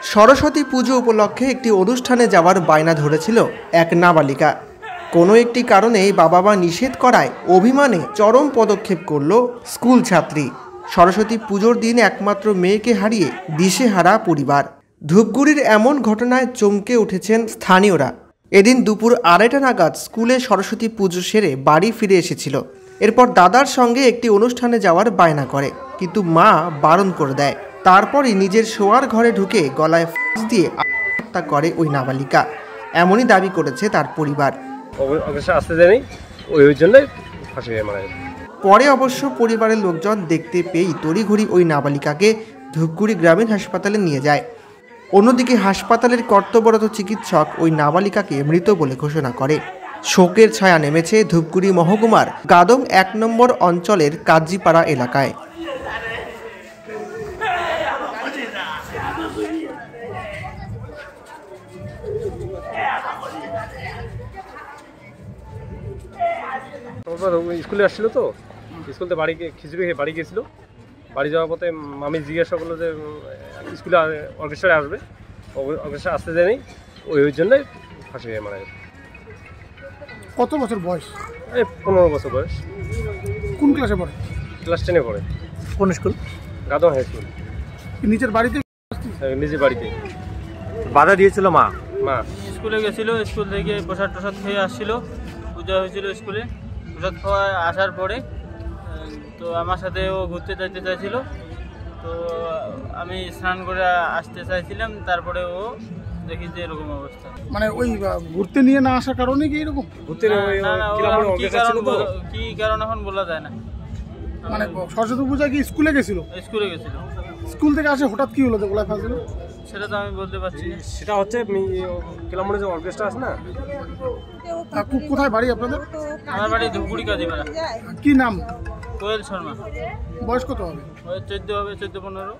সরস্বতী পুজো উপলক্ষে একটি অনুষ্ঠানে যাওয়ার বায়না ধরেছিল এক নাবালিকা। কোনো একটি কারণে বাবা মা নিষেধ করায় অভিমানে চরম পদক্ষেপ করল স্কুল ছাত্রী। সরস্বতী পুজোর দিন একমাত্র মেয়েকে হারিয়ে দিশেহারা পরিবার। ধূপগুড়ির এমন ঘটনায় চমকে উঠেছেন স্থানীয়রা। এদিন দুপুর 2:30 নাগাদ স্কুলে সরস্বতী পুজো সেরে বাড়ি ফিরে এসেছিল। এরপর দাদার সঙ্গে একটি অনুষ্ঠানে যাওয়ার বায়না করে, কিন্তু মা বারণ করে দেয়। তারপরই নিজের শোয়ার ঘরে ঢুকে গলায় ফাঁস দিয়ে আত্মহত্যা করে ওই নাবালিকা, এমনই দাবি করেছে তার পরিবার। পরে অবশ্য পরিবারের লোকজন দেখতে পেয়েই তড়িঘড়ি ওই নাবালিকাকে ধূপগুড়ি গ্রামীণ হাসপাতালে নিয়ে যায়। অন্যদিকে হাসপাতালের কর্তব্যরত চিকিৎসক ওই নাবালিকাকে মৃত বলে ঘোষণা করে। শোকের ছায়া নেমেছে ধূপগুড়ি মহকুমার গাদং 1 নম্বর অঞ্চলের কাজীপাড়া এলাকায়। স্কুলে আসছিল তো, স্কুল থেকে বাড়ি খিচুড়ি খেয়ে বাড়ি গিয়েছিল। বাড়ি যাওয়ার পথে মামি জিজ্ঞাসা করলো যে স্কুলে অর্কেস্ট্রায় আসবে, অর্কেস্ট্রা আসতে দেয়নি, ওই জন্যই ফাঁসি হয়ে মারা গেছে। কত বছর বয়স? এই 15 বছর বয়স। কোন ক্লাসে পড়ে? ক্লাস 10-এ পড়ে। কোন স্কুল? Gadang high school. নিজের বাড়িতে? নিজের বাড়িতে। বাধা দিয়েছিল মা? স্কুলে গেছিল, স্কুল থেকে প্রসাদ টসাদ খেয়ে আসছিল, পূজা হয়েছিল স্কুলে। প্রসাদ খাওয়া আসার পরে তো আমার সাথে ও ঘুরতে যাইতে চাইছিল, তো আমি স্নান করে আসতে চাইছিলাম, তারপরে ও দেখি যে এরকম অবস্থা। মানে ওই ঘুরতে নিয়ে না আসার কারণে কি এরকম? কি কারণ এখন বলা যায় না। মানে সরস্বতী পূজা কি স্কুলে গেছিল? স্কুলে গেছিল। স্কুল থেকে আসে হঠাৎ কি হলো যে গলায় ফাঁস দিল? সেটা তো আমি বলতে পারছি না। সেটা হচ্ছে কেলামনে যে অর্কেস্ট্রা আছে না। কোথায় বাড়ি আপনাদের? আমার বাড়ি ধূপগুড়ি কাজীপাড়া। কি নাম? কোয়েল শর্মা। বয়স কত হবে? 14 হবে, 14-15।